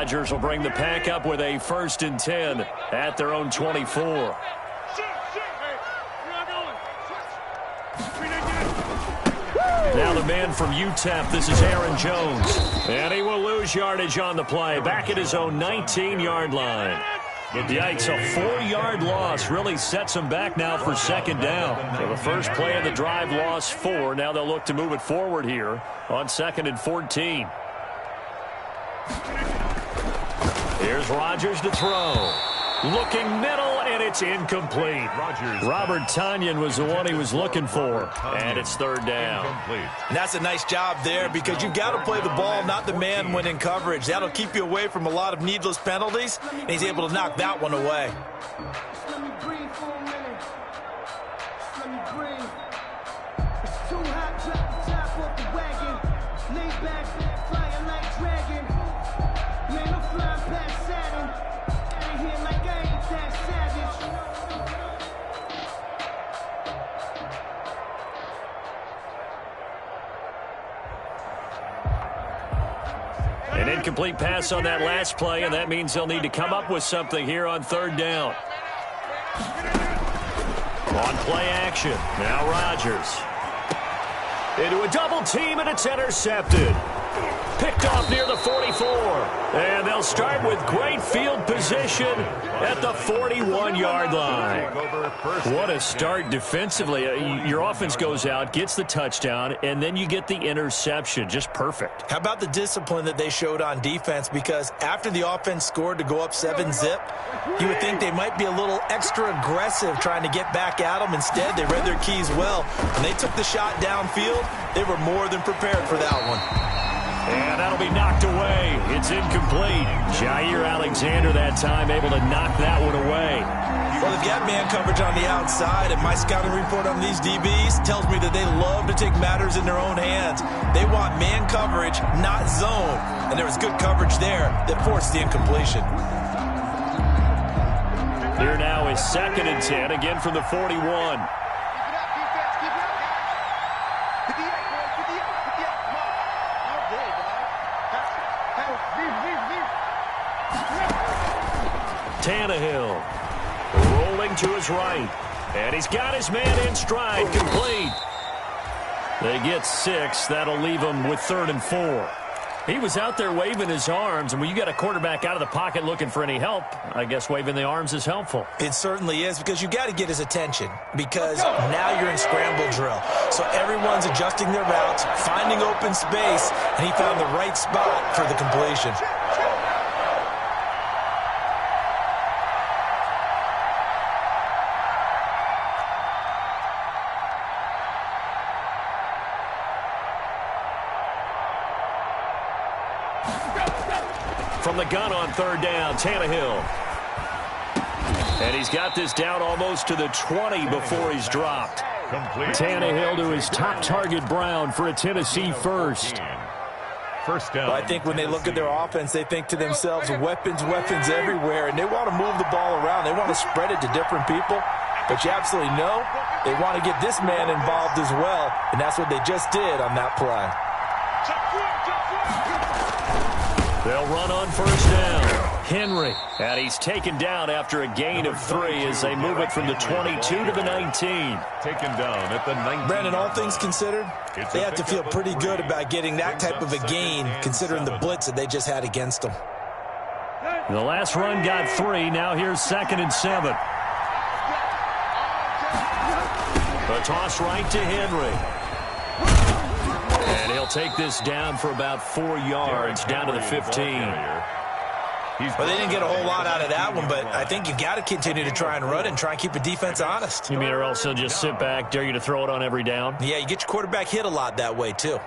Rodgers will bring the pack up with a 1st and 10 at their own 24. Now the man from UTEP, this is Aaron Jones. And he will lose yardage on the play, back at his own 19-yard line. Yikes, a 4-yard loss really sets him back now for 2nd down. So the first play of the drive lost 4. Now they'll look to move it forward here on 2nd and 14. Here's Rodgers to throw. Looking middle, and it's incomplete. Robert Tonyan was the one he was looking for, and it's 3rd down. And that's a nice job there because you've got to play the ball, not the man when in coverage. That'll keep you away from a lot of needless penalties, and he's able to knock that one away. Let me breathe for a minute. Let me breathe. It's too hot, drop the top off the wagon. Lay back, flying like dragon. Man, I'm flying past Saturn. Out of here like I ain't that savage. An incomplete pass on that last play, and that means they'll need to come up with something here on 3rd down. On play action, now Rodgers. Into a double team, and it's intercepted. Picked off near the 44. And they'll start with great field position at the 41-yard line. What a start defensively. Your offense goes out, gets the touchdown, and then you get the interception. Just perfect. How about the discipline that they showed on defense? Because after the offense scored to go up 7-zip, you would think they might be a little extra aggressive trying to get back at them. Instead, they read their keys well. When they took the shot downfield, they were more than prepared for that one. And that'll be knocked away. It's incomplete. Jair Alexander that time able to knock that one away. Well, they've got man coverage on the outside, and my scouting report on these DBs tells me that they love to take matters in their own hands. They want man coverage, not zone. And there was good coverage there that forced the incompletion. Here now is 2nd and 10, again from the 41. Tannehill rolling to his right. And he's got his man in stride, complete. They get 6. That'll leave him with 3rd and 4. He was out there waving his arms, and when you got a quarterback out of the pocket looking for any help, I guess waving the arms is helpful. It certainly is, because you got to get his attention, because now you're in scramble drill. So everyone's adjusting their routes, finding open space, and he found the right spot for the completion. From the gun on 3rd down, Tannehill. And he's got this down almost to the 20 before he's dropped. Tannehill to his top target, Brown, for a Tennessee first. First down. Well, I think when they look at their offense, they think to themselves, weapons everywhere, and they want to move the ball around. They want to spread it to different people. But you absolutely know they want to get this man involved as well, and that's what they just did on that play. They'll run on 1st down. Henry. And he's taken down after a gain of 3 as they move it from the 22 to the 19. Taken down at the 19. Brandon, all things considered, they have to feel pretty good about getting that type of a gain, considering the blitz that they just had against them. The last run got 3. Now here's 2nd and 7. A toss right to Henry. And he'll take this down for about 4 yards, down to the 15. Well, they didn't get a whole lot out of that one, but I think you got to continue to try and run and try and keep the defense honest. You mean or also just sit back, dare you to throw it on every down? Yeah, you get your quarterback hit a lot that way, too.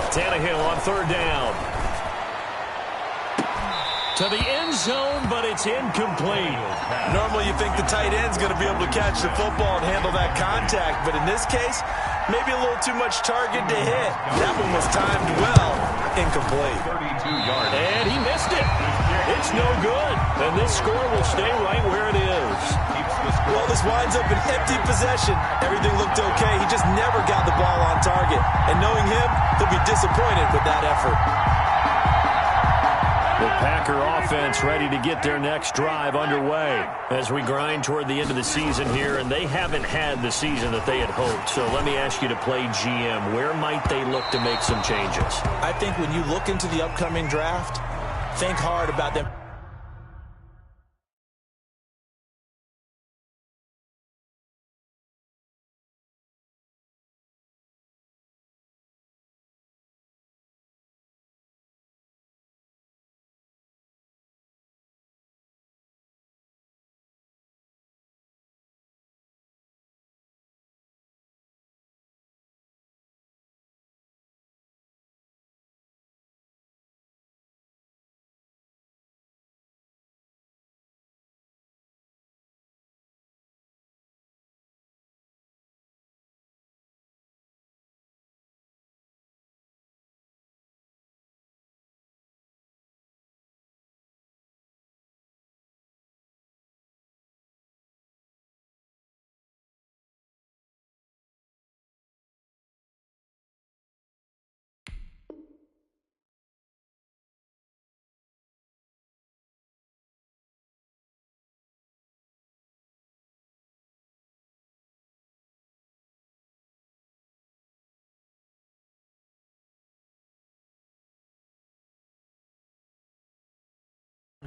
Tannehill on 3rd down. To the end zone, but it's incomplete. Normally you think the tight end's going to be able to catch the football and handle that contact, but in this case, maybe a little too much target to hit. That one was timed well. Incomplete. 32 yards. And he missed it. It's no good, and this score will stay right where it is. Well, this winds up an empty possession. Everything looked okay. He just never got the ball on target. And knowing him, he'll be disappointed with that effort. The Packer offense ready to get their next drive underway as we grind toward the end of the season here, and they haven't had the season that they had hoped. So let me ask you to play GM. Where might they look to make some changes? I think when you look into the upcoming draft, think hard about them.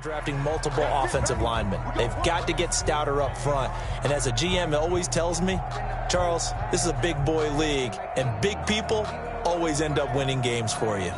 Drafting multiple offensive linemen. They've got to get stouter up front. And as a GM always tells me, Charles, this is a big boy league, and big people always end up winning games for you.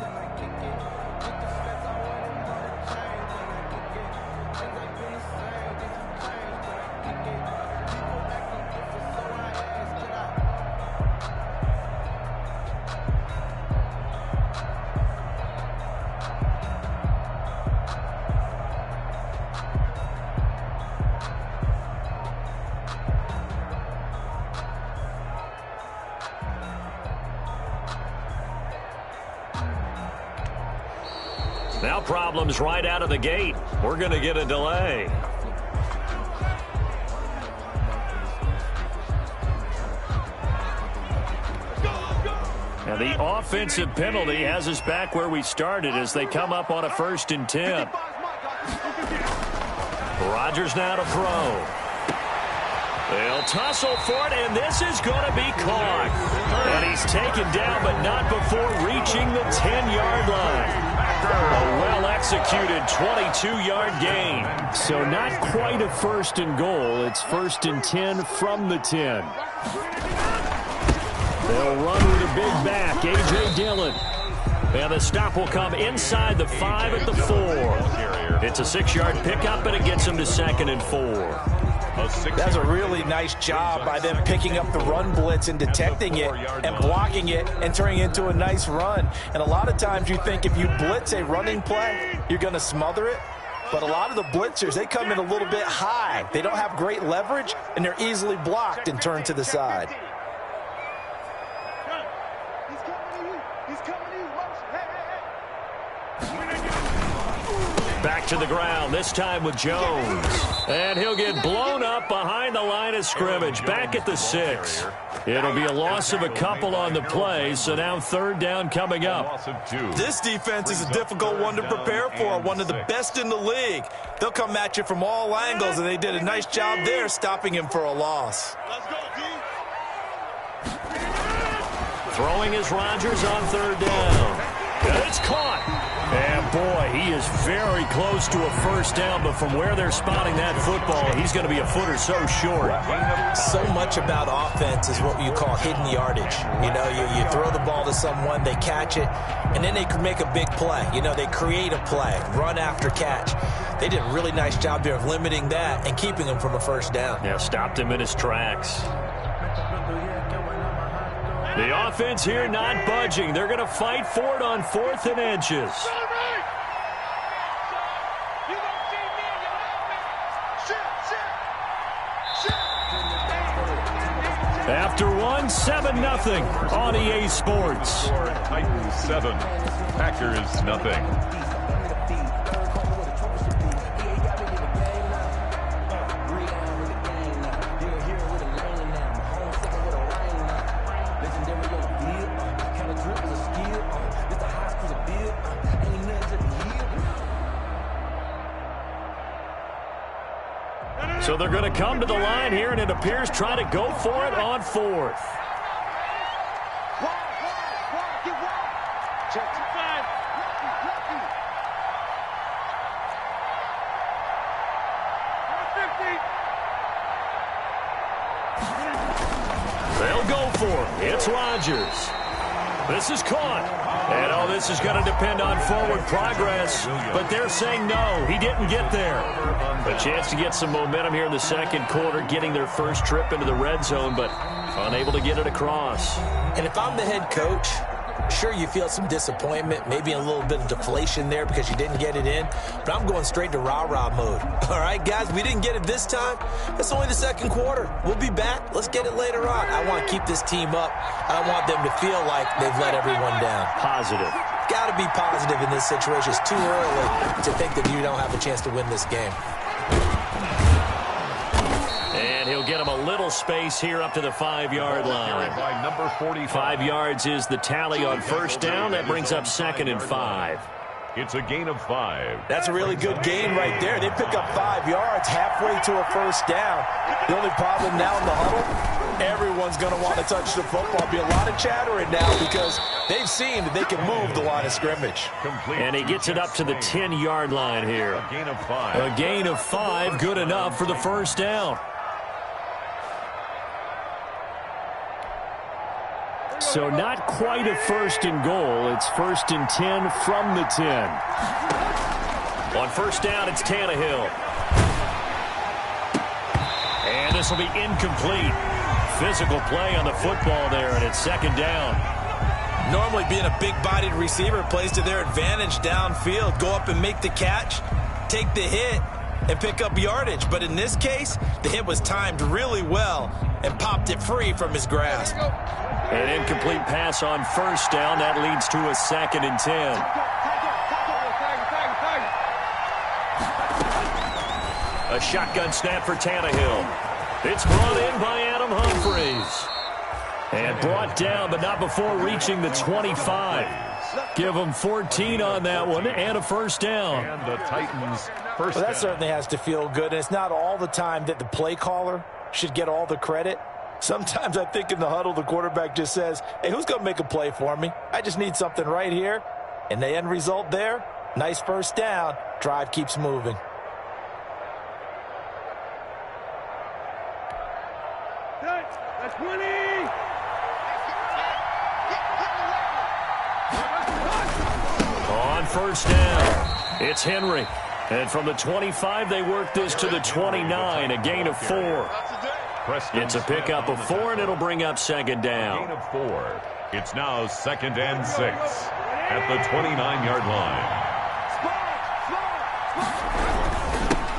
Now problems right out of the gate. We're going to get a delay. Now the offensive penalty has us back where we started as they come up on a 1st and 10. Rodgers now to throw. They'll tussle for it, and this is going to be caught. And he's taken down, but not before reaching the 10-yard line. A well-executed 22-yard gain. So not quite a 1st and goal. It's 1st and 10 from the 10. They'll run with a big back, A.J. Dillon. And the stop will come inside the 5 at the 4. It's a 6-yard pickup, and it gets him to 2nd and 4. That's a really nice job by them picking up the run blitz and detecting it and blocking it and turning it into a nice run. And a lot of times you think if you blitz a running play, you're going to smother it. But a lot of the blitzers, they come in a little bit high. They don't have great leverage, and they're easily blocked and turned to the side. Back to the ground, this time with Jones. And he'll get blown up behind the line of scrimmage, back at the 6. It'll be a loss of a couple on the play, so now 3rd down coming up. This defense is a difficult one to prepare for, one of the best in the league. They'll come at you from all angles, and they did a nice job there stopping him for a loss. Throwing is Rodgers on 3rd down. And it's caught. And, boy, he is very close to a 1st down, but from where they're spotting that football, he's going to be a foot or so short. So much about offense is what you call hidden yardage. You know, you throw the ball to someone, they catch it, and then they can make a big play. You know, they create a play, run after catch. They did a really nice job there of limiting that and keeping him from a 1st down. Yeah, stopped him in his tracks. The offense here not budging. They're going to fight for it on 4th and inches. After one, 7-0 on EA Sports. Titans 7, Packers nothing. So they're going to come to the line here, and it appears try to go for it on fourth. They'll go for it. It's Rodgers. This is caught. And, oh, this is going to depend on forward progress. But they're saying no, he didn't get there. A chance to get some momentum here in the second quarter, getting their first trip into the red zone, but unable to get it across. And if I'm the head coach, sure, you feel some disappointment, maybe a little bit of deflation there because you didn't get it in, but I'm going straight to rah-rah mode. All right, guys, we didn't get it this time. It's only the second quarter. We'll be back. Let's get it later on. I want to keep this team up. I don't want them to feel like they've let everyone down. Positive. Got to be positive in this situation. It's too early to think that you don't have a chance to win this game. And he'll get him a little space here up to the 5-yard line. By number 45. 5 yards is the tally on first down. That brings up 2nd and 5. It's a gain of 5. That's a really good gain right there. They pick up 5 yards halfway to a first down. The only problem now in the huddle, everyone's going to want to touch the football. Be a lot of chattering now because they've seen that they can move the line of scrimmage. And he gets it up to the 10-yard line here. A gain of 5. A gain of 5, good enough for the first down. So not quite a first and goal. It's 1st and 10 from the 10. On first down, it's Tannehill. And this will be incomplete. Physical play on the football there, and it's 2nd down. Normally being a big-bodied receiver plays to their advantage downfield. Go up and make the catch, take the hit, and pick up yardage. But in this case, the hit was timed really well and popped it free from his grasp. An incomplete pass on first down. That leads to a 2nd and 10. A shotgun snap for Tannehill. It's brought in by Adam Humphries. And brought down, but not before reaching the 25. Give them 14 on that one and a first down. And the Titans first Well, that down. certainly has to feel good. And it's not all the time that the play caller should get all the credit. Sometimes I think in the huddle, the quarterback just says, hey, who's going to make a play for me? I just need something right here. And the end result there, nice first down. Drive keeps moving. That's 20. On first down, it's Henry. And from the 25, they work this to the 29, a gain of 4. It's a pickup of 4, and it'll bring up 2nd down. Gain of 4. It's now 2nd and 6 at the 29-yard line.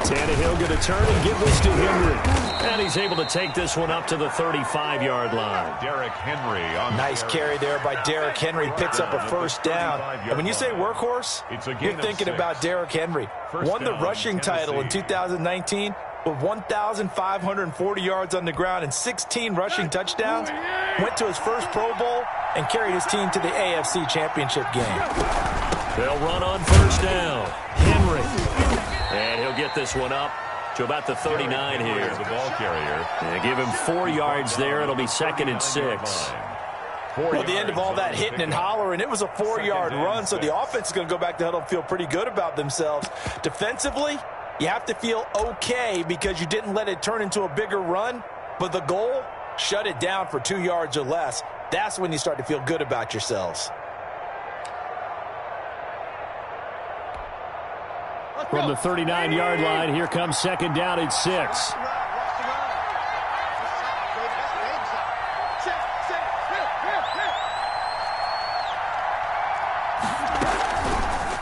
Tannehill going to turn and give this to Henry. And he's able to take this one up to the 35-yard line. Derrick Henry on Nice carry there by Derrick Henry. Picks up a first down. And when you say workhorse, you're thinking about Derrick Henry. Won the rushing title in 2019 with 1,540 yards on the ground and 16 rushing touchdowns. Went to his first Pro Bowl and carried his team to the AFC Championship game. They'll run on first down. Henry. And he'll get this one up to about the 39 here. the ball carrier. And give him 4 yards there. It'll be 2nd and 6. Well, at the end of all that hitting and hollering, it was a 4-yard run, so the offense is going to go back to huddle and feel pretty good about themselves. Defensively, you have to feel okay because you didn't let it turn into a bigger run, but the goal, shut it down for 2 yards or less. That's when you start to feel good about yourselves. From the 39-yard line, here comes 2nd down at 6.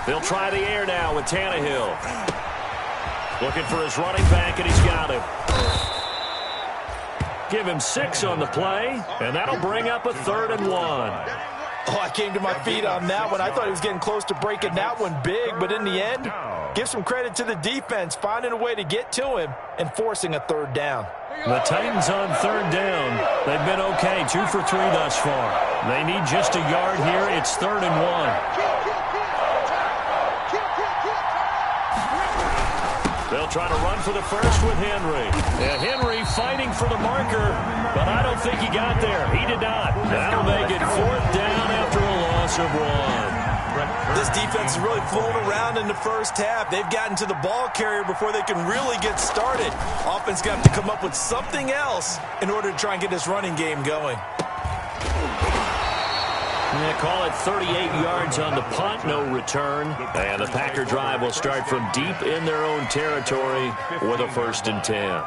They'll try the air now with Tannehill. Looking for his running back, and he's got him. Give him 6 on the play, and that'll bring up a 3rd and 1. Oh, I came to my feet on that one. I thought he was getting close to breaking that one big, but in the end, give some credit to the defense, finding a way to get to him and forcing a 3rd down. The Titans on 3rd down. They've been okay, 2 for 3 thus far. They need just a yard here. It's 3rd and 1. They'll They'll try to run for the first with Henry. And Henry fighting for the marker, but I don't think he got there. He did not. That'll make it 4th down after a loss of 1. This defense is really flown around in the first half. They've gotten to the ball carrier before they can really get started. Offense got to come up with something else in order to try and get this running game going. They call it 38 yards on the punt, no return. And the Packer drive will start from deep in their own territory with a 1st and 10.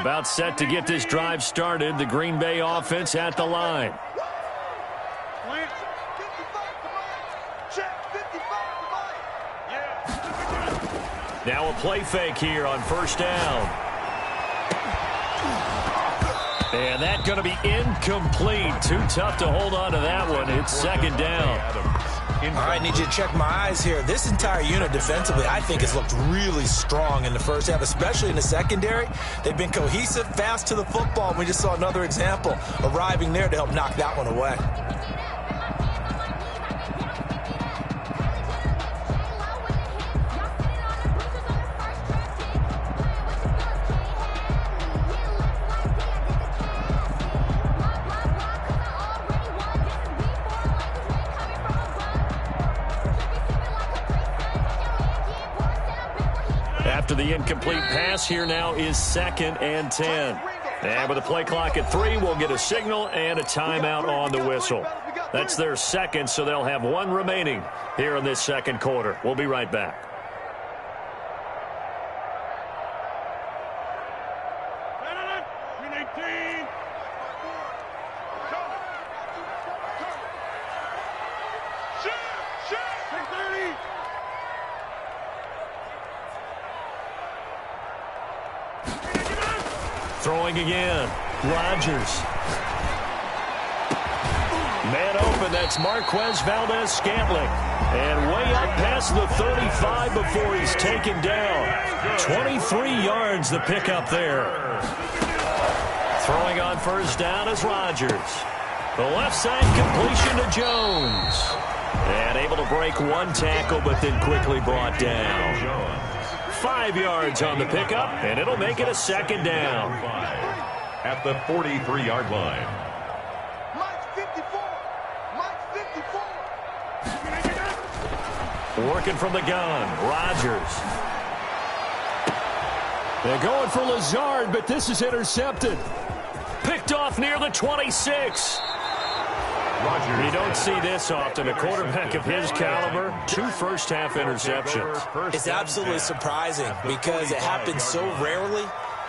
About set to get this drive started, the Green Bay offense at the line. Now a play fake here on 1st down. And that's going to be incomplete. Too tough to hold on to that one. It's 2nd down. All right, need you to check my eyes here. This entire unit defensively, I think, has looked really strong in the first half, especially in the secondary. They've been cohesive, fast to the football, and we just saw another example arriving there to help knock that one away. After the incomplete pass, here now is 2nd and 10. And with the play clock at 3, we'll get a signal and a timeout on the whistle. That's their 2nd, so they'll have 1 remaining here in this 2nd quarter. We'll be right back. Throwing again. Rodgers. Man open, that's Marquez Valdez-Scantling. And way up past the 35 before he's taken down. 23 yards the pickup there. Throwing on 1st down is Rodgers. The left side completion to Jones. And able to break 1 tackle, but then quickly brought down. 5 yards on the pickup, and it'll make it a 2nd down. At the 43-yard line. Working from the gun, Rodgers. They're going for Lazard, but this is intercepted. Picked off near the 26. You don't see this often. A quarterback of his caliber, 2 first-half interceptions. It's absolutely surprising because it happens so rarely.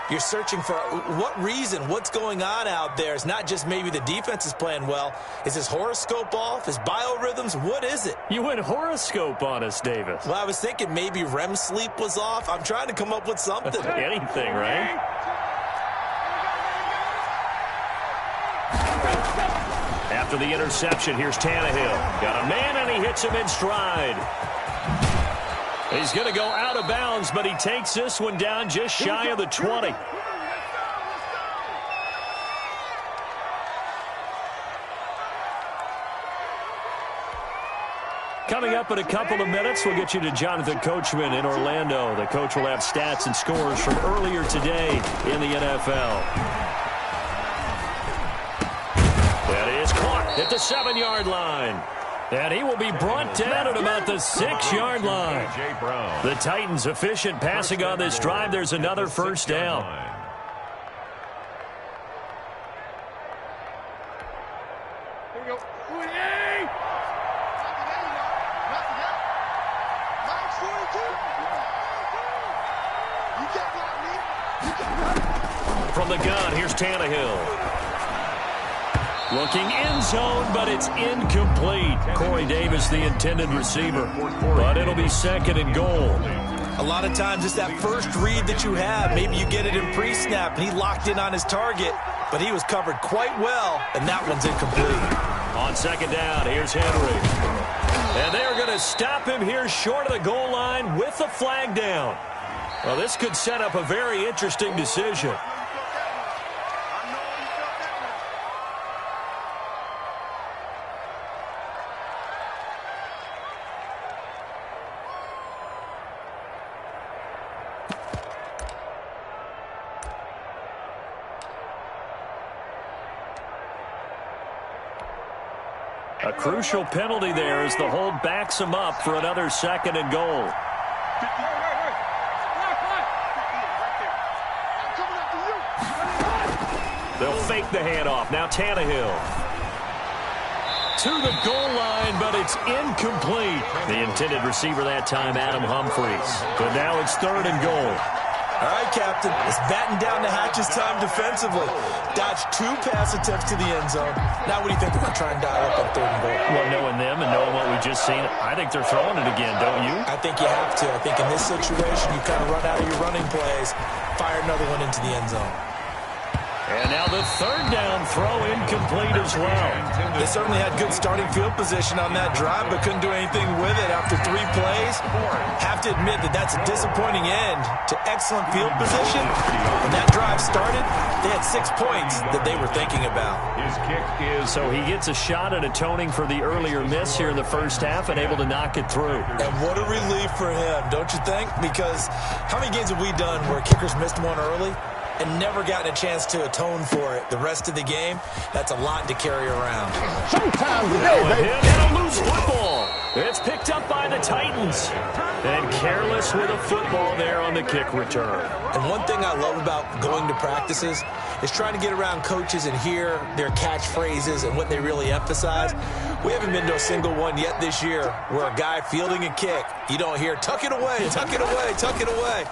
You're searching for what reason, what's going on out there. It's not just maybe the defense is playing well. Is his horoscope off? His biorhythms? What is it? You went horoscope on us, Davis. Well, I was thinking maybe REM sleep was off. I'm trying to come up with something. Anything, right? After the interception, here's Tannehill. Got a man, and he hits him in stride. He's going to go out of bounds, but he takes this one down just shy of the 20. Coming up in a couple of minutes, we'll get you to Jonathan Coachman in Orlando. The coach will have stats and scores from earlier today in the NFL. That is caught at the 7-yard line. And he will be brought down at about the 6-yard line. The Titans efficient passing on this drive. There's another 1st down. Here we go. From the gun, here's Tannehill. Looking end zone, but it's incomplete. Corey Davis, the intended receiver. But it'll be 2nd and goal. A lot of times it's that first read that you have. Maybe you get it in pre-snap, and he locked in on his target, but he was covered quite well, and that one's incomplete. On 2nd down, here's Henry. And they're going to stop him here short of the goal line with the flag down. Well, this could set up a very interesting decision. A crucial penalty there as the hold backs him up for another 2nd and goal. They'll fake the handoff. Now Tannehill. To the goal line, but it's incomplete. The intended receiver that time, Adam Humphries. But now it's 3rd and goal. All right, Captain. It's batten down the hatches time defensively. Dodged 2 pass attempts to the end zone. Now what do you think they're going to try and dial up on 3rd and goal? Well, knowing them and knowing what we just seen, I think they're throwing it again, don't you? I think you have to. I think in this situation, you kind of run out of your running plays, fire another one into the end zone. And now the 3rd down throw incomplete as well. They certainly had good starting field position on that drive, but couldn't do anything with it after 3 plays. Have to admit that that's a disappointing end to excellent field position. When that drive started, they had 6 points that they were thinking about. His kick is... So he gets a shot at atoning for the earlier miss here in the first half and able to knock it through. And what a relief for him, don't you think? Because how many games have we done where kickers missed one early and never gotten a chance to atone for it the rest of the game? That's a lot to carry around. Sometimes And a loose football. It's picked up by the Titans. And careless with a football there on the kick return. And one thing I love about going to practices is trying to get around coaches and hear their catchphrases and what they really emphasize. We haven't been to a single one yet this year where a guy fielding a kick, you don't hear, tuck it away, tuck it away, tuck it away.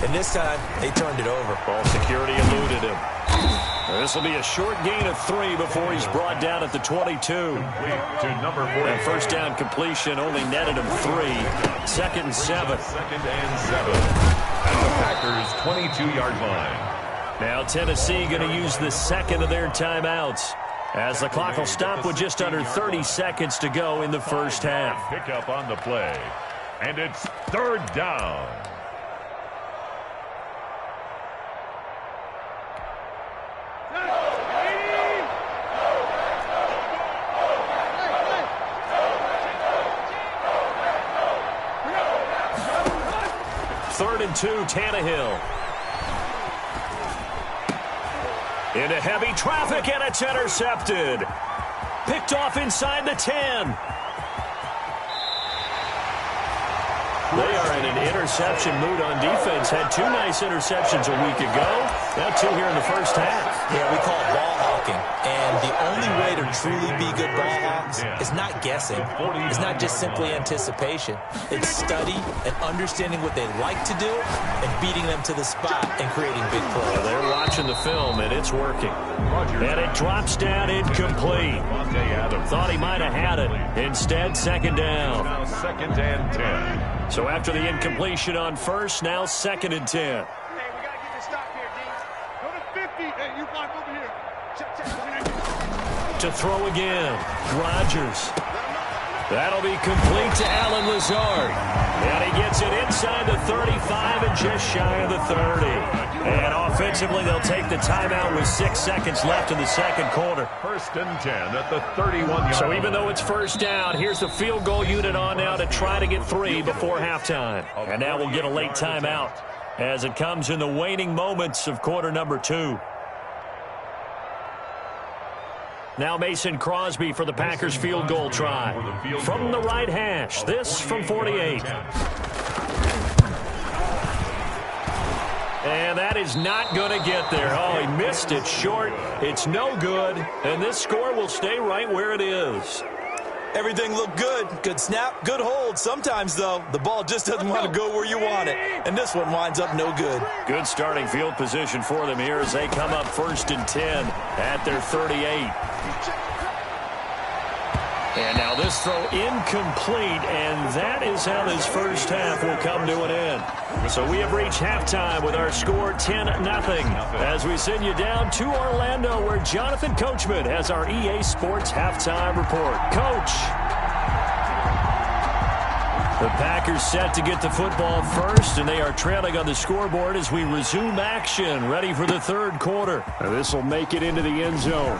And this time, they turned it over. Ball security eluded him. This will be a short gain of 3 before he's brought down at the 22. to number 4. That first down completion only netted him 3. 2nd and 7. 2nd and 7. At the Packers' 22-yard line. Now Tennessee going to use the 2nd of their timeouts, as the clock will stop with just under 30 seconds to go in the first half. Pick up on the play. And it's 3rd down. Third and 2, Tannehill. Into heavy traffic, and it's intercepted. Picked off inside the 10. They are in an interception mood on defense. Had 2 nice interceptions a week ago. Now 2 here in the first half. Yeah, we call it ball hawking. And the only way to truly be good ball hawks is not guessing. It's not just simply anticipation. It's study and understanding what they like to do and beating them to the spot and creating big plays. Well, they're watching the film, and it's working. And it drops down incomplete. Thought he might have had it. Instead, 2nd down. Now 2nd and 10. So after the incompletion on first, now 2nd and 10. Hey, we got to get this stop here, D. Go to 50. Hey, you find over here. Check. To throw again, Rodgers. That'll be complete to Allen Lazard. And he gets it inside the 35 and just shy of the 30. And offensively, they'll take the timeout with 6 seconds left in the 2nd quarter. 1st and 10 at the 31-yard. So even though it's first down, here's the field goal unit on now to try to get 3 before halftime. And now we'll get a late timeout as it comes in the waning moments of quarter number 2. Now Mason Crosby for the Packers field goal try. From the right hash, this from 48. And that is not going to get there. Oh, he missed it short. It's no good. And this score will stay right where it is. Everything looked good. Good snap, good hold. Sometimes, though, the ball just doesn't want to go where you want it. And this one winds up no good. Good starting field position for them here as they come up 1st and 10 at their 38. And now this throw incomplete, and that is how this first half will come to an end. So we have reached halftime with our score 10-0 as we send you down to Orlando where Jonathan Coachman has our EA Sports halftime report. Coach. The Packers set to get the football first, and they are trailing on the scoreboard as we resume action, ready for the 3rd quarter. This will make it into the end zone.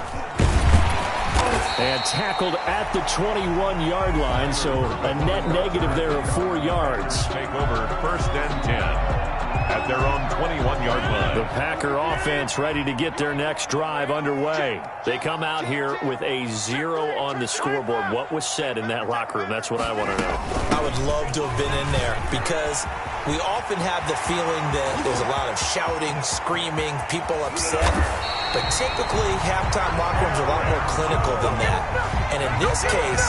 And tackled at the 21-yard line, so a net negative there of 4 yards. Take over 1st and 10. at their own 21-yard line. The Packer offense ready to get their next drive underway. They come out here with a 0 on the scoreboard. What was said in that locker room? That's what I want to know. I would love to have been in there because we often have the feeling that there's a lot of shouting, screaming, people upset. But typically, halftime locker rooms are a lot more clinical than that. And in this case,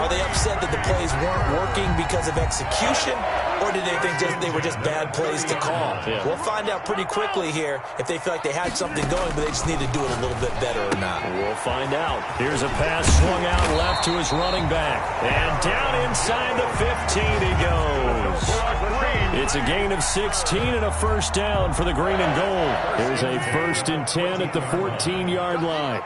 are they upset that the plays weren't working because of execution? Or did they think they were just bad plays to call? Yeah. We'll find out pretty quickly here if they feel like they had something going, but they just need to do it a little bit better or not. We'll find out. Here's a pass swung out left to his running back. And down inside the 15 he goes. It's a gain of 16 and a first down for the green and gold. Here's a 1st and 10 at the 14-yard line.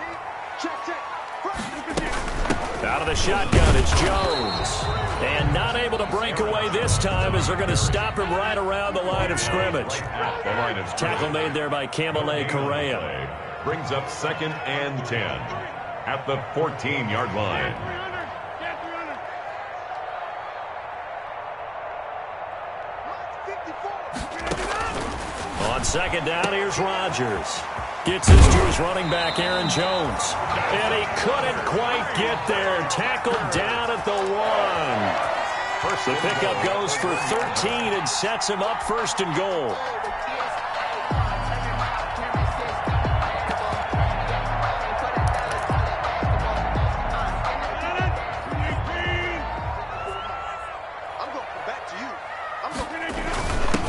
Out of the shotgun, it's Jones. And not able to break away this time as they're going to stop him right around the line of scrimmage. Tackle made there by Kamale Correa. Brings up 2nd and 10 at the 14-yard line. On 2nd down, here's Rodgers. Gets this to his running back, Aaron Jones. And he couldn't quite get there. Tackled down at the 1. The pickup goes for 13 and sets him up 1st and goal.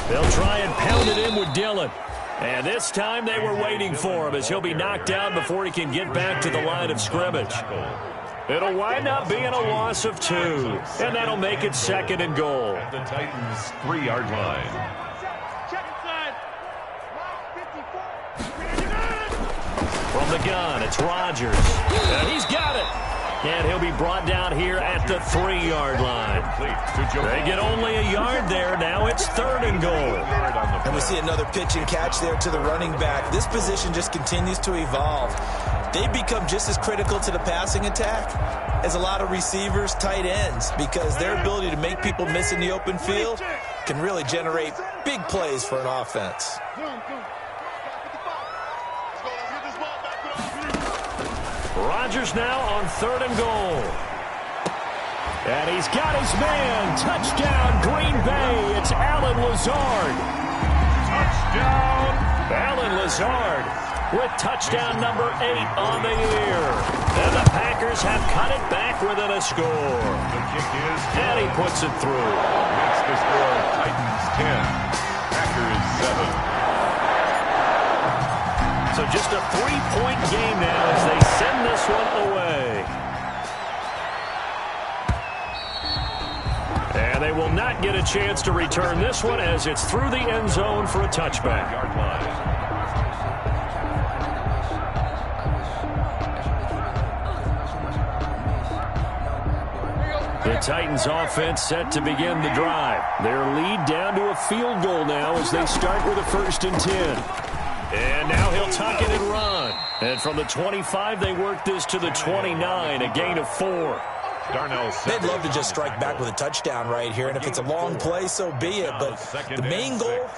They'll try and pound it in with Dillon. And this time they were waiting for him as he'll be knocked down before he can get back to the line of scrimmage. It'll wind up being a loss of 2. And that'll make it 2nd and goal. At the Titans' 3-yard line. From the gun, it's Rodgers. And he's got it. And he'll be brought down here at the 3-yard line. They get only a yard there. Now it's 3rd and goal. And we see another pitch and catch there to the running back. This position just continues to evolve. They become just as critical to the passing attack as a lot of receivers, tight ends, because their ability to make people miss in the open field can really generate big plays for an offense. Rodgers now on 3rd and goal. And he's got his man. Touchdown, Green Bay. It's Allen Lazard. Touchdown! Allen Lazard with touchdown number 8 on the year. And the Packers have cut it back within a score. The kick is good. And he puts it through. Makes the score Titans 10, Packers 7. So just a 3-point game now as they send this one away. And they will not get a chance to return this one as it's through the end zone for a touchback. The Titans offense set to begin the drive. Their lead down to a field goal now as they start with a 1st and 10. And now he'll tuck it and run. And from the 25, they work this to the 29, a gain of 4. They'd love to just strike back with a touchdown right here, and if it's a long play, so be it. But the main goal,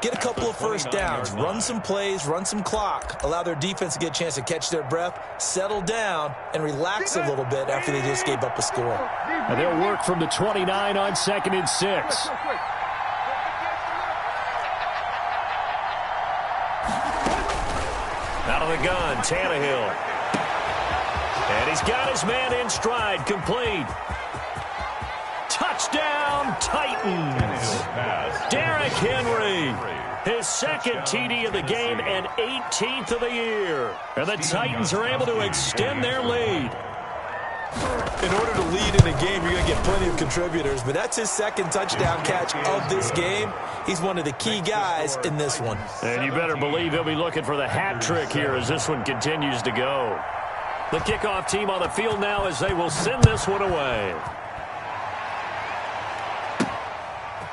get a couple of first downs, run some plays, run some clock, allow their defense to get a chance to catch their breath, settle down, and relax a little bit after they just gave up a score. And they'll work from the 29 on 2nd and 6. Out of the gun, Tannehill. And he's got his man in stride, complete. Touchdown, Titans. Derrick Henry, his 2nd TD of the game and 18th of the year. And the Titans are able to extend their lead. In order to lead in a game, you're going to get plenty of contributors, but that's his 2nd touchdown catch of this game. He's one of the key guys in this one. And you better believe he'll be looking for the hat trick here as this one continues to go. The kickoff team on the field now as they will send this one away.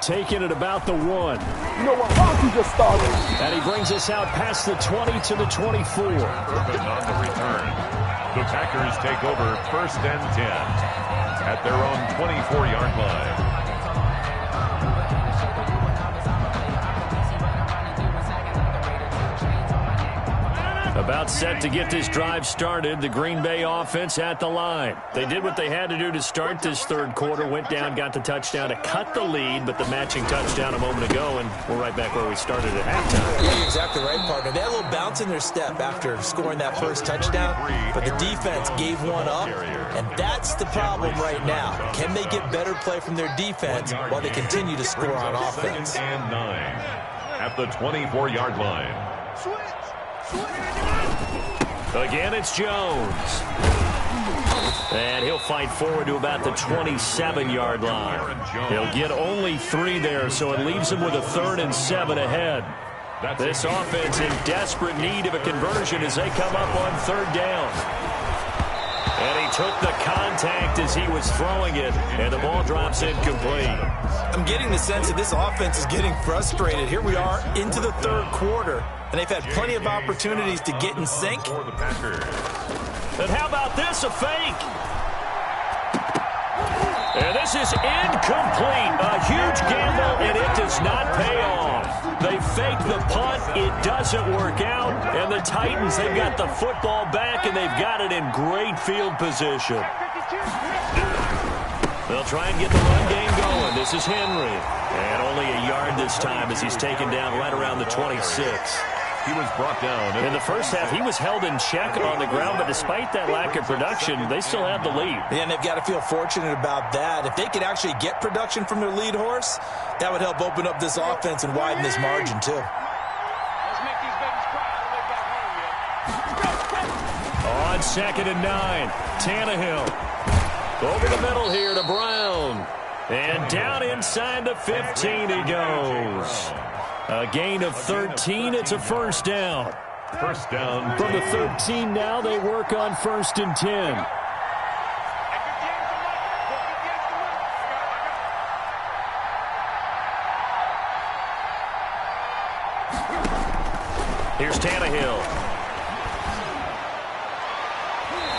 Taking it about the 1. You know what? Why don't you just start it? And he brings us out past the 20 to the 24. Urban on the return. The Packers take over 1st and 10 at their own 24-yard line. About set to get this drive started, the Green Bay offense at the line. They did what they had to do to start this third quarter, went down, got the touchdown to cut the lead, but the matching touchdown a moment ago, and we're right back where we started at halftime. Yeah, you're exactly right, partner. They had a little bounce in their step after scoring that first touchdown, but the defense gave one up, and that's the problem right now. Can they get better play from their defense while they continue to score on offense? 2nd and 9 at the 24-yard line. Again, it's Jones. And he'll fight forward to about the 27-yard line. He'll get only 3 there, so it leaves him with a 3rd and 7 ahead. This offense in desperate need of a conversion as they come up on 3rd down. And he took the contact as he was throwing it, and the ball drops incomplete. I'm getting the sense that this offense is getting frustrated. Here we are into the 3rd quarter, and they've had plenty of opportunities to get in sync. And how about this, a fake? And this is incomplete. A huge gamble, and it does not pay off. They fake the punt. It doesn't work out. And the Titans, they've got the football back, and they've got it in great field position. They'll try and get the run game going. This is Henry. And only a yard this time as he's taken down right around the 26. He was brought down. In the first half, he was held in check on the ground, but despite that lack of production, they still have the lead. And they've got to feel fortunate about that. If they could actually get production from their lead horse, that would help open up this offense and widen this margin, too. On 2nd and 9, Tannehill. Over the middle here to Brown. And down inside the 15 he goes. A gain of 13. It's a 1st down. 1st down. From the 13 now, they work on 1st and 10. Here's Tannehill.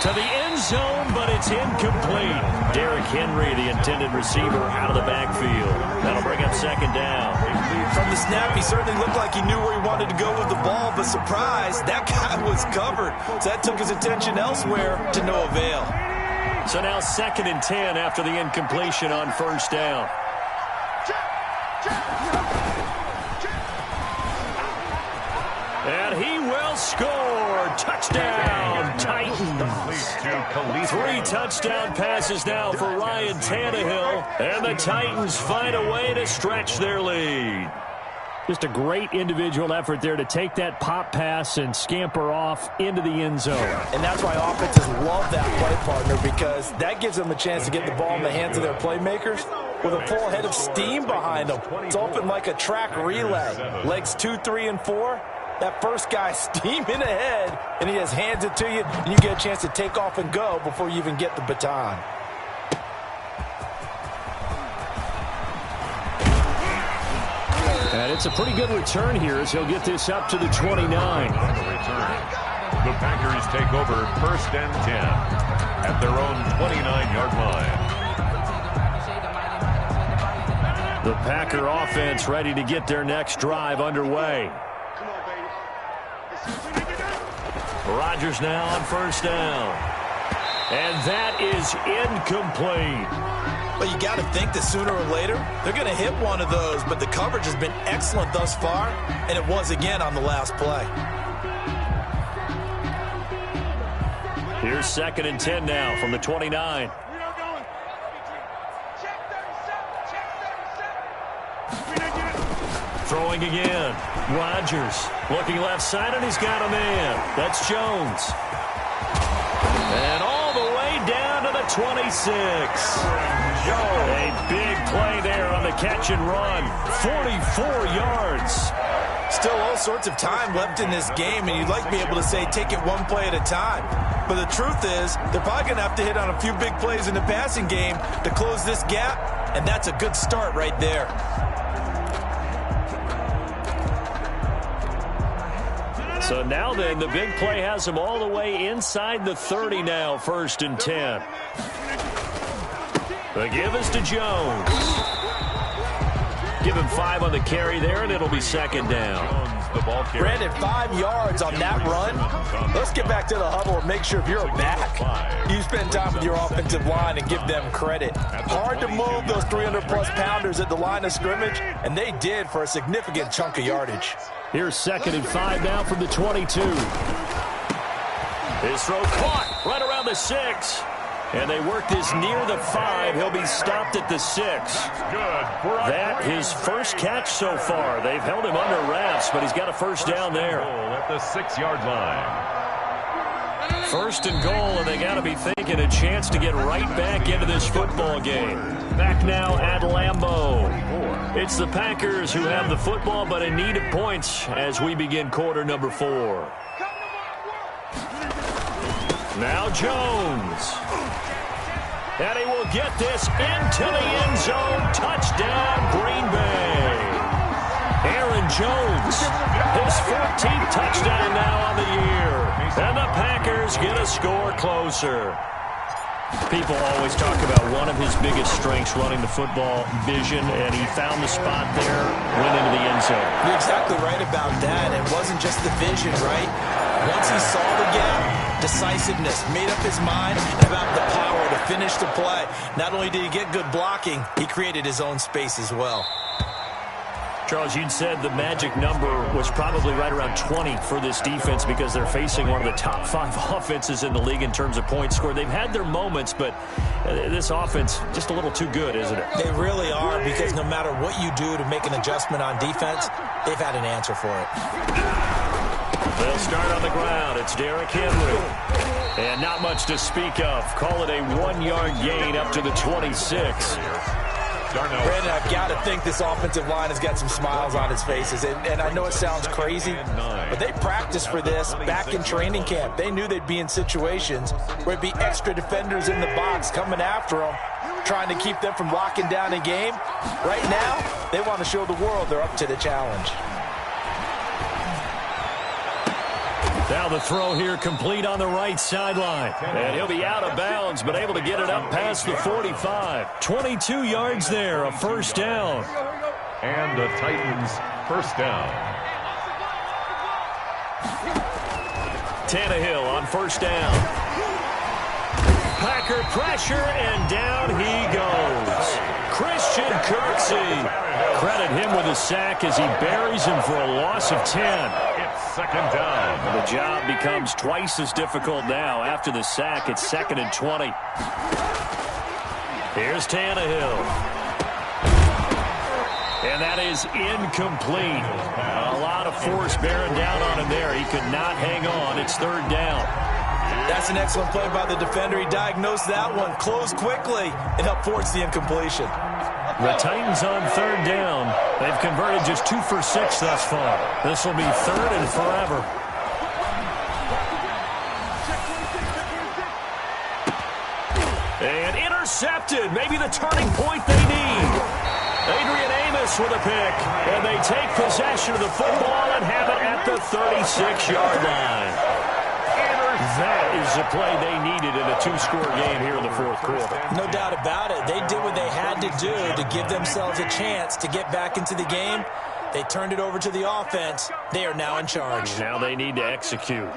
To the end zone, but it's incomplete. Derrick Henry, the intended receiver, out of the backfield. That'll bring up 2nd down. From the snap, he certainly looked like he knew where he wanted to go with the ball, but surprise, that guy was covered. So that took his attention elsewhere to no avail. So now 2nd and 10 after the incompletion on 1st down. And he will score. Touchdown, Titans. 3 touchdown passes now for Ryan Tannehill. And the Titans find a way to stretch their lead. Just a great individual effort there to take that pop pass and scamper off into the end zone. And that's why offenses love that play, partner, because that gives them a chance to get the ball in the hands of their playmakers with a full head of steam behind them. It's open like a track relay. Legs 2, 3, and 4. That first guy steaming ahead, and he just hands it to you, and you get a chance to take off and go before you even get the baton. And it's a pretty good return here as he'll get this up to the 29. The Packers take over 1st and 10 at their own 29-yard line. The Packer offense ready to get their next drive underway. Rodgers now on 1st down. And that is incomplete. But you got to think that sooner or later, they're going to hit one of those, but the coverage has been excellent thus far, and it was again on the last play. Here's 2nd and 10 now from the 29. Throwing again. Rodgers looking left side, and he's got a man. That's Jones. And all the way down to the 26. A big play there on the catch and run. 44 yards. Still all sorts of time left in this game, and you'd like to be able to say take it one play at a time. But the truth is, they're probably going to have to hit on a few big plays in the passing game to close this gap, and that's a good start right there. So now then, the big play has him all the way inside the 30 now, 1st and 10. The give is to Jones. Give him 5 on the carry there, and it'll be 2nd down. the ball carrier. Brandon, 5 yards on that run. Let's get back to the huddle and make sure if you're a back, you spend time with your offensive line and give them credit. Hard to move those 300-plus pounders at the line of scrimmage, and they did for a significant chunk of yardage. Here's 2nd and 5 now from the 22. His throw caught right around the 6. And they work this near the 5. He'll be stopped at the 6. That his first catch so far. They've held him under wraps, but he's got a first down there. At the 6-yard line. 1st and goal, and they got to be thinking a chance to get right back into this football game. Back now at Lambeau. It's the Packers who have the football, but in need of points as we begin quarter number 4. Now Jones. And he will get this into the end zone. Touchdown, Green Bay. Aaron Jones, his 14th touchdown now on the year. And the Packers get a score closer. People always talk about one of his biggest strengths, running the football, vision, and he found the spot there, went into the end zone. You're exactly right about that. It wasn't just the vision, right? Once he saw the gap, decisiveness, made up his mind about the power to finish the play. Not only did he get good blocking, he created his own space as well. Charles, you'd said the magic number was probably right around 20 for this defense because they're facing one of the top 5 offenses in the league in terms of points scored. They've had their moments, but this offense just a little too good, isn't it? They really are, because no matter what you do to make an adjustment on defense, they've had an answer for it. They'll start on the ground. It's Derrick Henry. And not much to speak of. Call it a 1-yard gain up to the 26. Brandon, I've got to think this offensive line has got some smiles on its faces. And I know it sounds crazy, but they practiced for this back in training camp. They knew they'd be in situations where it'd be extra defenders in the box coming after them, trying to keep them from locking down a game. Right now, they want to show the world they're up to the challenge. Now the throw here complete on the right sideline. And he'll be out of bounds, but able to get it up past the 45. 22 yards there, a first down. And the Titans first down. Tannehill on first down. Packer pressure, and down he goes. Christian Kirksey. Credit him with a sack as he buries him for a loss of 10. Second down. The job becomes twice as difficult now. After the sack, it's 2nd and 20. Here's Tannehill. And that is incomplete. A lot of force bearing down on him there. He could not hang on. It's 3rd down. That's an excellent play by the defender. He diagnosed that one, closed quickly, and helped force the incompletion. The Titans on 3rd down. They've converted just 2 for 6 thus far. This will be 3rd and forever. And intercepted. Maybe the turning point they need. Adrian Amos with a pick. And they take possession of the football and have it at the 36-yard line. That is the play they needed in a 2-score game here in the 4th quarter. No doubt about it. They did what they had to do to give themselves a chance to get back into the game. They turned it over to the offense. They are now in charge. Now they need to execute.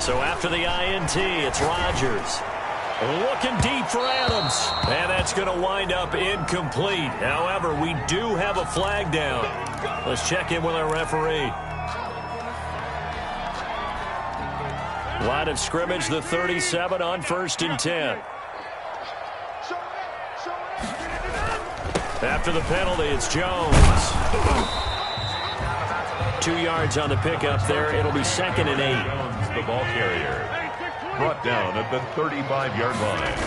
So after the INT, it's Rodgers. Looking deep for Adams. And that's going to wind up incomplete. However, we do have a flag down. Let's check in with our referee. Line of scrimmage, the 37 on 1st and 10. After the penalty, it's Jones. 2 yards on the pickup there. It'll be 2nd and 8. Jones, the ball carrier, brought down at the 35-yard line.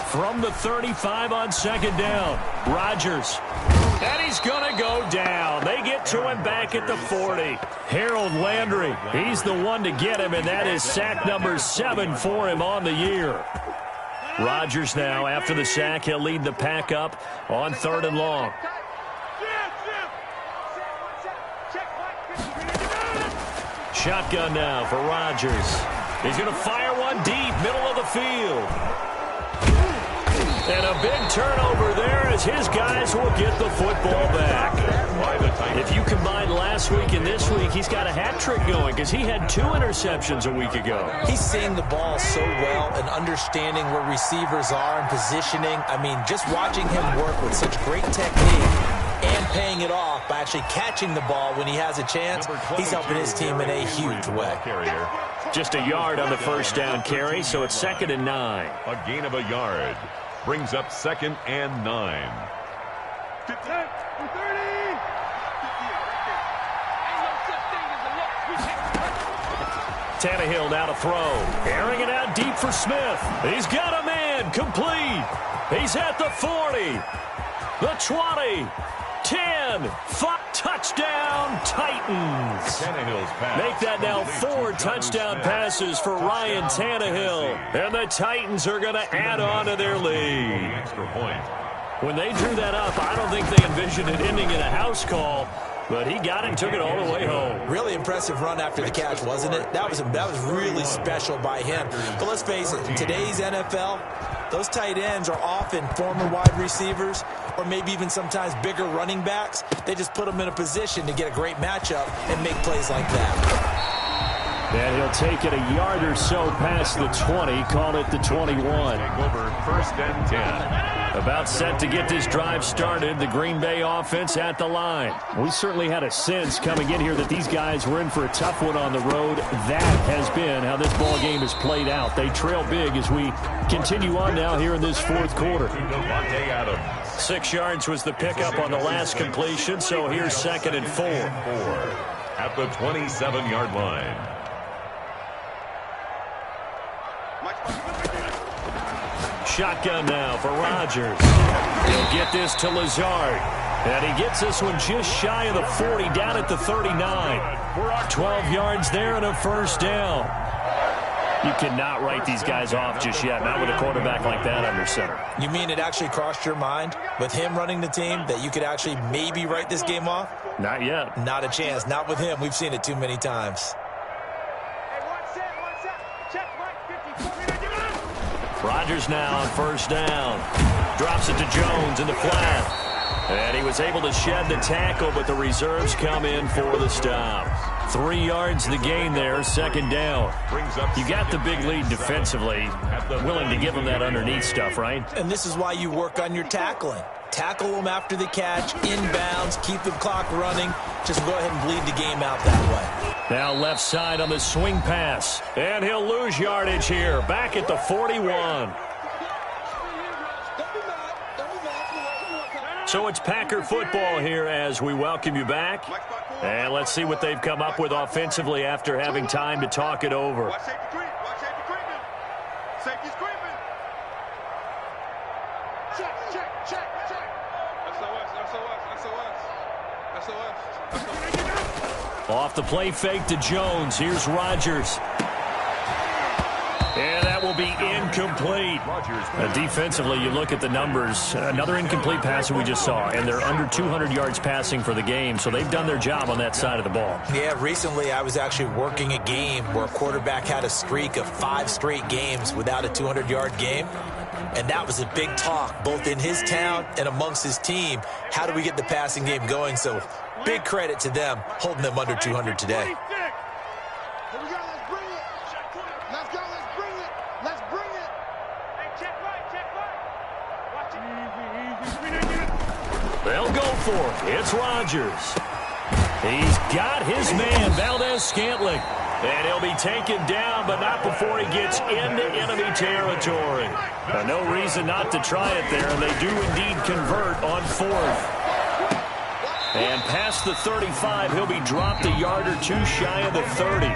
From the 35 on 2nd down, Rodgers. And he's going to go down. They get to him back at the 40. Harold Landry, he's the one to get him, and that is sack number 7 for him on the year. Rodgers now, after the sack, he'll lead the pack up on 3rd and long. Shotgun now for Rodgers. He's going to fire one deep, middle of the field. And a big turnover there as his guys will get the football back. If you combine last week and this week, he's got a hat trick going because he had 2 interceptions a week ago. He's seeing the ball so well and understanding where receivers are and positioning. I mean, just watching him work with such great technique and paying it off by actually catching the ball when he has a chance, he's helping his team in a huge way. Just a yard on the first down carry, so it's 2nd and 9. A gain of a yard brings up 2nd and 9. Tannehill now to throw. Airing it out deep for Smith. He's got a man. Complete. He's at the 40. The 20. 10. 5. Touchdown, Titans. Make that now 4 touchdown passes for Ryan Tannehill. And the Titans are going to add on to their lead. When they drew that up, I don't think they envisioned it ending in a house call. But he got it and took it all the way home. Really impressive run after the catch, wasn't it? That was really special by him. But let's face it, in today's NFL, those tight ends are often former wide receivers or maybe even sometimes bigger running backs. They just put them in a position to get a great matchup and make plays like that. And he'll take it a yard or so past the 20, call it the 21. Over 1st and 10. About set to get this drive started, the Green Bay offense at the line. We certainly had a sense coming in here that these guys were in for a tough one on the road. That has been how this ball game has played out. They trail big as we continue on now here in this 4th quarter. 6 yards was the pickup on the last completion, so here's 2nd and 4. At the 27-yard line. Shotgun now for Rodgers. He'll get this to Lazard. And he gets this one just shy of the 40, down at the 39. 12 yards there and a first down. You cannot write these guys off just yet, not with a quarterback like that under center. You mean it actually crossed your mind with him running the team that you could actually maybe write this game off? Not yet. Not a chance. Not with him. We've seen it too many times. Rodgers now on first down. Drops it to Jones in the flat. And he was able to shed the tackle, but the reserves come in for the stop. 3 yards the gain there, 2nd down. You got the big lead defensively. Willing to give them that underneath stuff, right? And this is why you work on your tackling. Tackle them after the catch, inbounds, keep the clock running. Just go ahead and bleed the game out that way. Now left side on the swing pass. And he'll lose yardage here. Back at the 41. So it's Packer football here as we welcome you back. And let's see what they've come up with offensively after having time to talk it over. Off the play fake to Jones. Here's Rodgers. And that will be incomplete. Defensively, you look at the numbers. Another incomplete pass that we just saw, and they're under 200 yards passing for the game, so they've done their job on that side of the ball. Yeah, recently I was actually working a game where a quarterback had a streak of 5 straight games without a 200-yard game, and that was a big talk, both in his town and amongst his team. How do we get the passing game going? So big credit to them, holding them under 200 today. They'll go for it. It's Rodgers. He's got his man, Valdez-Scantling. And he'll be taken down, but not before he gets into enemy territory. No reason not to try it there, and they do indeed convert on 4th. And past the 35, he'll be dropped a yard or 2 shy of the 30.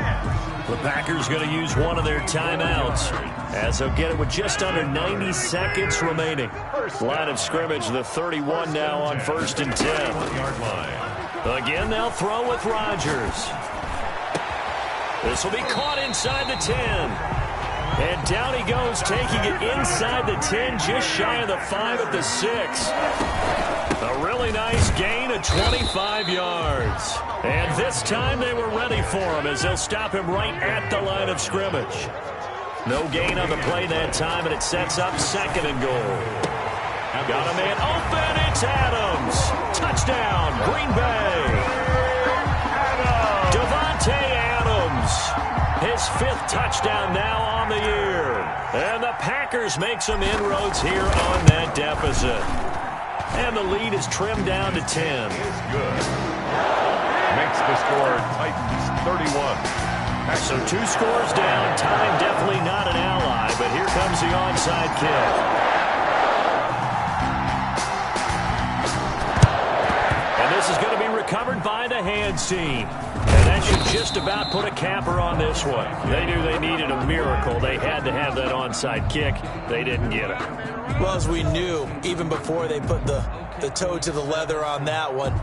The Packers going to use one of their timeouts as they'll get it with just under 90 seconds remaining. Line of scrimmage, the 31 now on 1st and 10. Again, they'll throw with Rodgers. This will be caught inside the 10. And down he goes, taking it inside the 10, just shy of the 5 at the 6. A really nice gain of 25 yards. And this time they were ready for him as they'll stop him right at the line of scrimmage. No gain on the play that time, and it sets up 2nd and goal. Got a man open. It's Adams. Touchdown, Green Bay. Devontae Adams. His 5th touchdown now on the year. And the Packers make some inroads here on that deficit. And the lead is trimmed down to 10. Is good. Makes the score Titans 31. So 2 scores down. Time definitely not an ally, but here comes the onside kick. And this is going to be recovered by the hands team. And that should just about put a capper on this one. They knew they needed a miracle. They had to have that onside kick. They didn't get it. Well, as we knew, even before they put the toe to the leather on that one,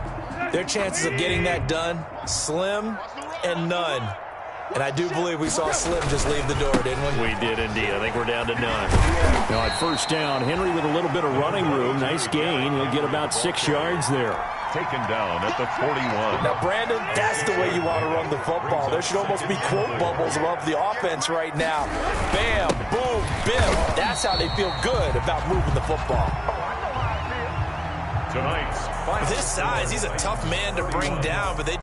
their chances of getting that done, slim and none. And I do believe we saw Slim just leave the door, didn't we? We did indeed. I think we're down to none. Now at first down, Henry with a little bit of running room. Nice gain. He'll get about 6 yards there. Taken down at the 41. Now, Brandon, that's the way you want to run the football. There should almost be quote bubbles above the offense right now. Bam, boom, bim. That's how they feel good about moving the football. Tonight's With his size, he's a tough man to bring down, but they